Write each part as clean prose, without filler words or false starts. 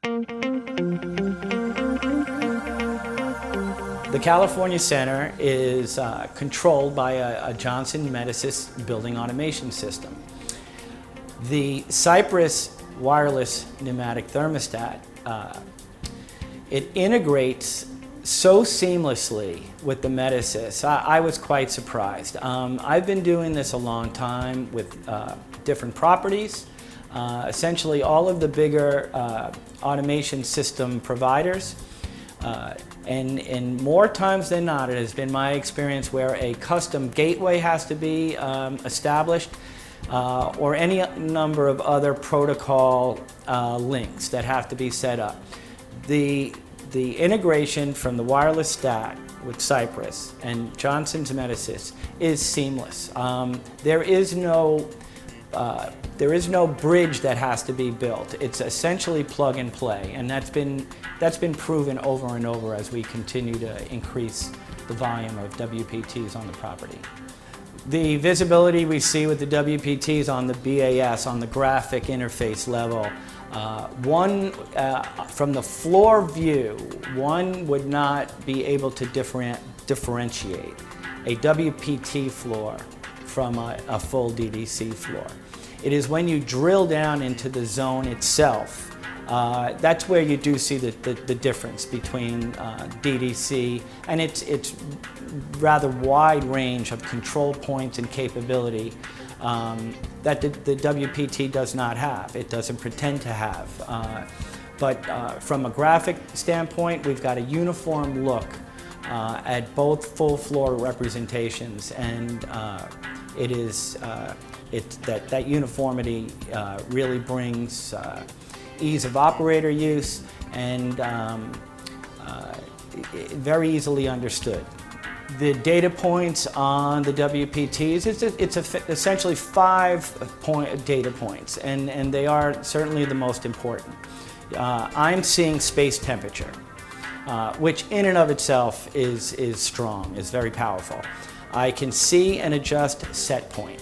The California Center is controlled by a Johnson Metasys building automation system. The Cypress wireless pneumatic thermostat, it integrates so seamlessly with the Metasys. I was quite surprised. I've been doing this a long time with different properties. Essentially all of the bigger automation system providers. And more times than not, it has been my experience where a custom gateway has to be established or any number of other protocol links that have to be set up. The integration from the wireless stack with Cypress and Johnson's Metasys is seamless. There is no bridge that has to be built. It's essentially plug and play, and that's been proven over and over as we continue to increase the volume of WPTs on the property. The visibility we see with the WPTs on the BAS, on the graphic interface level, from the floor view, one would not be able to differentiate a WPT floor from a full DDC floor. It is when you drill down into the zone itself, that's where you do see the difference between DDC and its rather wide range of control points and capability that the WPT does not have. It doesn't pretend to have. But from a graphic standpoint, we've got a uniform look at both full floor representations, and that uniformity really brings ease of operator use and very easily understood. The data points on the WPTs, it's essentially 5 data points, and they are certainly the most important. I'm seeing space temperature, which in and of itself is strong, is very powerful. I can see and adjust set point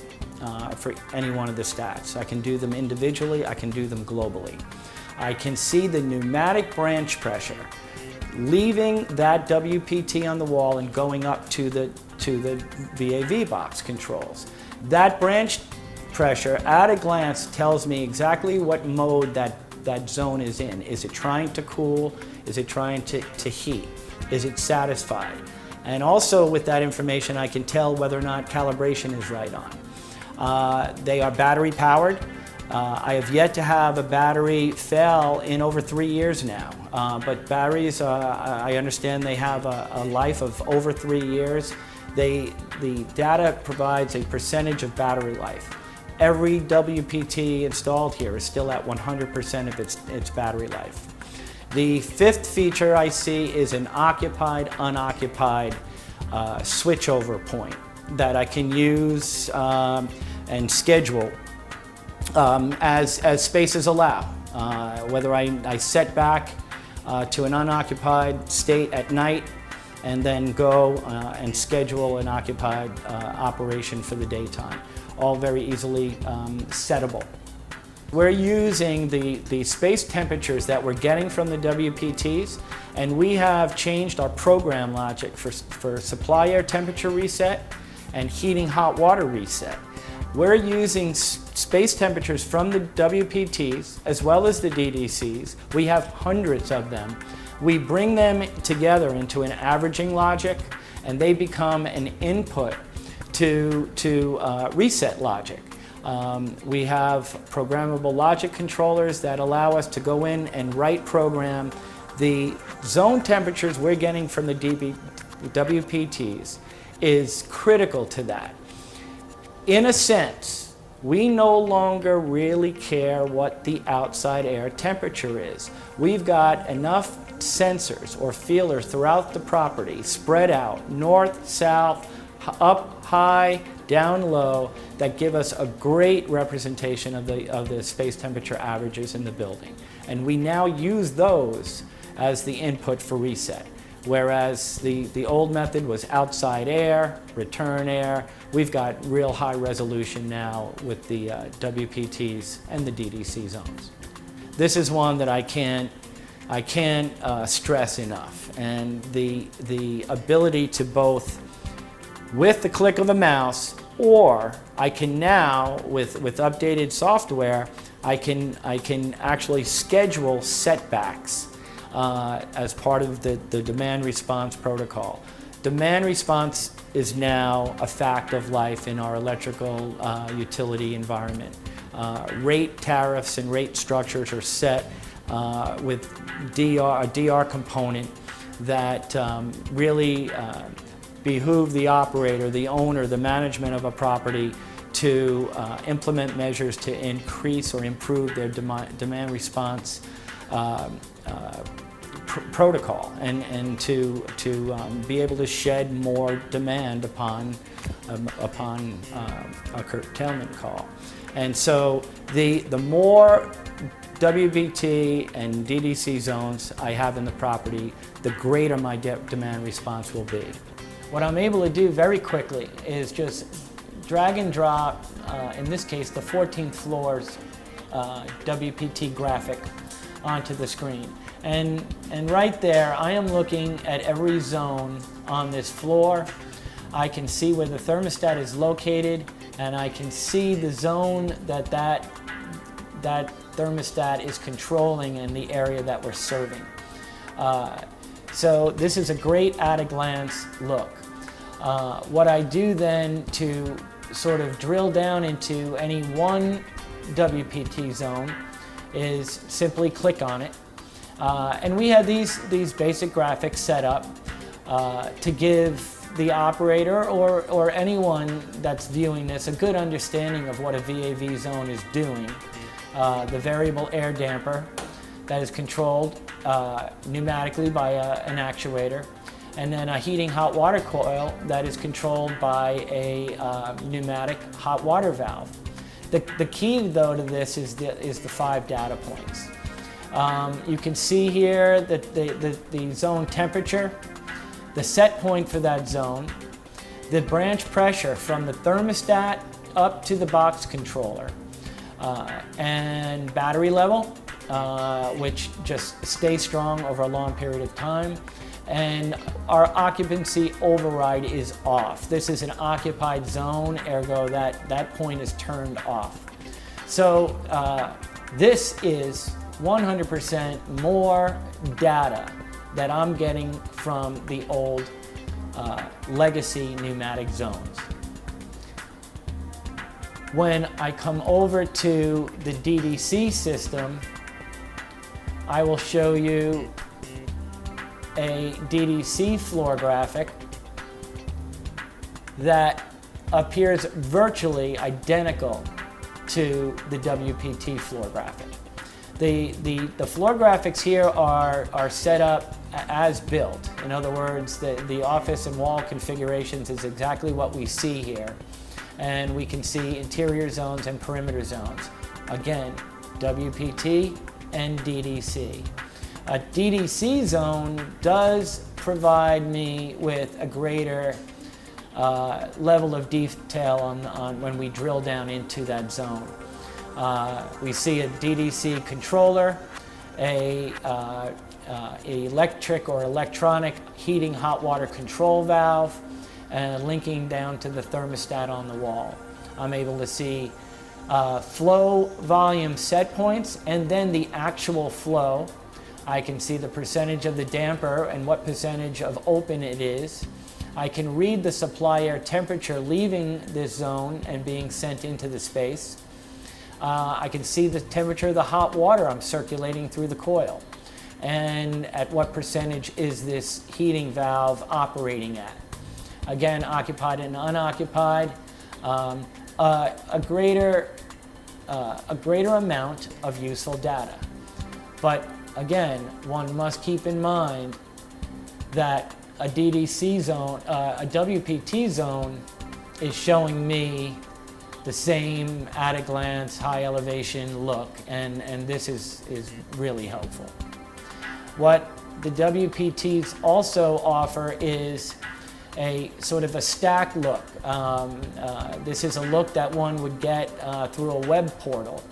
for any one of the stats. I can do them individually, I can do them globally. I can see the pneumatic branch pressure leaving that WPT on the wall and going up to the VAV box controls. That branch pressure at a glance tells me exactly what mode that zone is in. Is it trying to cool? Is it trying to heat? Is it satisfied? And also with that information, I can tell whether or not calibration is right on. They are battery powered. I have yet to have a battery fail in over 3 years now. But batteries, I understand they have a life of over 3 years. The data provides a percentage of battery life. Every WPT installed here is still at 100% of its battery life. The fifth feature I see is an occupied, unoccupied switchover point that I can use and schedule as spaces allow. Whether I set back to an unoccupied state at night and then go and schedule an occupied operation for the daytime. All very easily settable. We're using the space temperatures that we're getting from the WPTs, and we have changed our program logic for supply air temperature reset and heating hot water reset. We're using space temperatures from the WPTs as well as the DDCs. We have hundreds of them. We bring them together into an averaging logic, and they become an input to reset logic. We have programmable logic controllers that allow us to go in and write program. The zone temperatures we're getting from the WPTs is critical to that. In a sense, we no longer really care what the outside air temperature is. We've got enough sensors or feelers throughout the property, spread out, north, south, up high, down low, that give us a great representation of the space temperature averages in the building. And we now use those as the input for reset. Whereas the old method was outside air, return air. We've got real high resolution now with the WPTs and the DDC zones. This is one that I can't I can't stress enough. And the ability to both, with the click of a mouse, or I can now, with updated software, I can actually schedule setbacks as part of the demand response protocol. Demand response is now a fact of life in our electrical utility environment. Rate tariffs and rate structures are set with a DR component that really behoove the operator, the owner, the management of a property to implement measures to increase or improve their demand response protocol and to be able to shed more demand upon a curtailment call. And so the more WPT and DDC zones I have in the property, the greater my demand response will be. What I'm able to do very quickly is just drag and drop, in this case, the 14th floor's WPT graphic onto the screen. And right there, I am looking at every zone on this floor. I can see where the thermostat is located, and I can see the zone that thermostat is controlling in the area that we're serving. So this is a great at-a-glance look. What I do then to sort of drill down into any one WPT zone is simply click on it. And we have these basic graphics set up to give the operator or anyone that's viewing this a good understanding of what a VAV zone is doing. The variable air damper that is controlled pneumatically by an actuator, and then a heating hot water coil that is controlled by a pneumatic hot water valve. The key though to this is the 5 data points. You can see here that the zone temperature, the set point for that zone, the branch pressure from the thermostat up to the box controller, and battery level, which just stays strong over a long period of time. And our occupancy override is off. This is an occupied zone, ergo that point is turned off. So this is 100% more data that I'm getting from the old legacy pneumatic zones. When I come over to the DDC system, I will show you a DDC floor graphic that appears virtually identical to the WPT floor graphic. The floor graphics here are set up as built. In other words, the office and wall configurations is exactly what we see here. And we can see interior zones and perimeter zones. Again, WPT and DDC. A DDC zone does provide me with a greater level of detail on when we drill down into that zone. We see a DDC controller, a electric or electronic heating hot water control valve, and linking down to the thermostat on the wall. I'm able to see flow volume set points and then the actual flow. I can see the percentage of the damper and what percentage of open it is. I can read the supply air temperature leaving this zone and being sent into the space. I can see the temperature of the hot water I'm circulating through the coil, and at what percentage is this heating valve operating at. Again, occupied and unoccupied. A greater amount of useful data. But again, one must keep in mind that a DDC zone, a WPT zone is showing me the same at-a-glance, high elevation look, and this is really helpful. What the WPTs also offer is a sort of a stack look. This is a look that one would get through a web portal.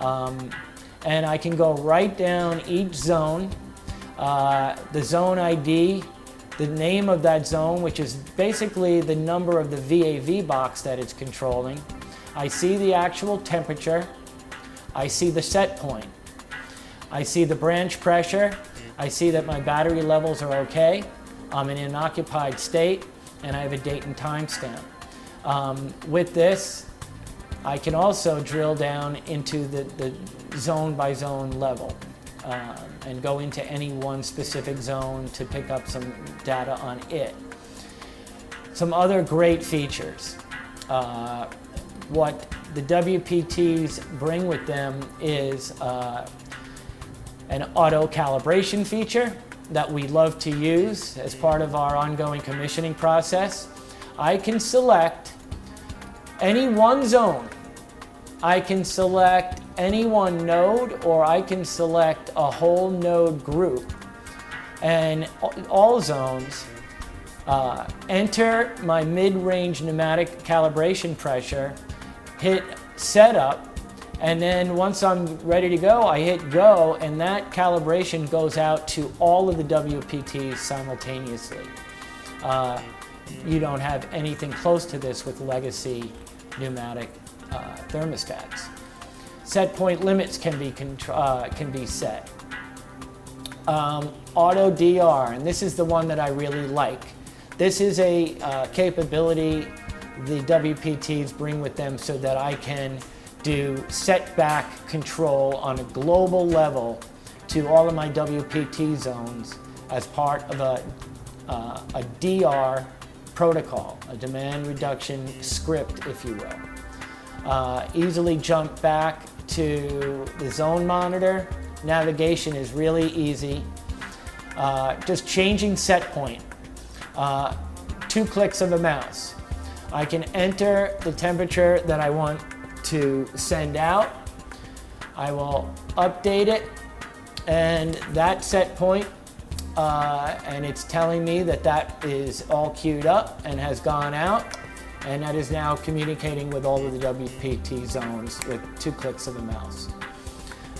And I can go right down each zone the zone ID, the name of that zone, which is basically the number of the VAV box that it's controlling. I see the actual temperature. I see the set point. I see the branch pressure. I see that my battery levels are okay. I'm in an occupied state, and I have a date and time stamp. With this, I can also drill down into the zone by zone level and go into any one specific zone to pick up some data on it. Some other great features. What the WPTs bring with them is an auto calibration feature that we love to use as part of our ongoing commissioning process. I can select any one zone. I can select any one node, or I can select a whole node group. And all zones enter my mid-range pneumatic calibration pressure, hit setup, and then once I'm ready to go, I hit go, and that calibration goes out to all of the WPTs simultaneously. You don't have anything close to this with legacy pneumatic thermostats. Set point limits can be set. Auto DR, and this is the one that I really like. This is a capability the WPTs bring with them so that I can do setback control on a global level to all of my WPT zones as part of a DR protocol, a demand reduction script, if you will. Easily jump back to the zone monitor. Navigation is really easy. Just changing set point. 2 clicks of a mouse. I can enter the temperature that I want to send out. I will update it, and that set point, and it's telling me that that is all queued up and has gone out, and that is now communicating with all of the WPT zones with 2 clicks of a mouse.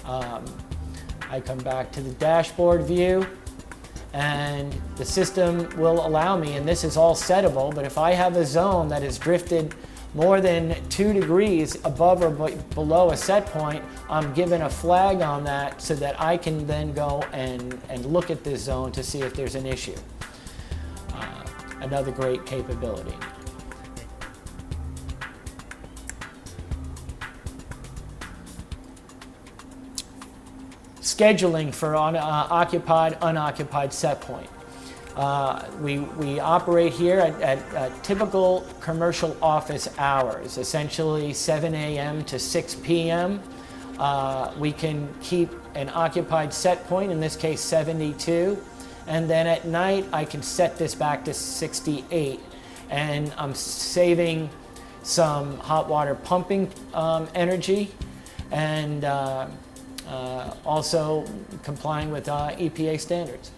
I come back to the dashboard view, and the system will allow me, and this is all settable, but if I have a zone that is drifted more than 2 degrees above or below a set point, I'm given a flag on that so that I can then go and look at this zone to see if there's an issue. Another great capability. Scheduling for occupied, unoccupied set point. We operate here at typical commercial office hours, essentially 7 a.m. to 6 p.m. We can keep an occupied set point, in this case 72, and then at night I can set this back to 68, and I'm saving some hot water pumping energy, and also complying with EPA standards.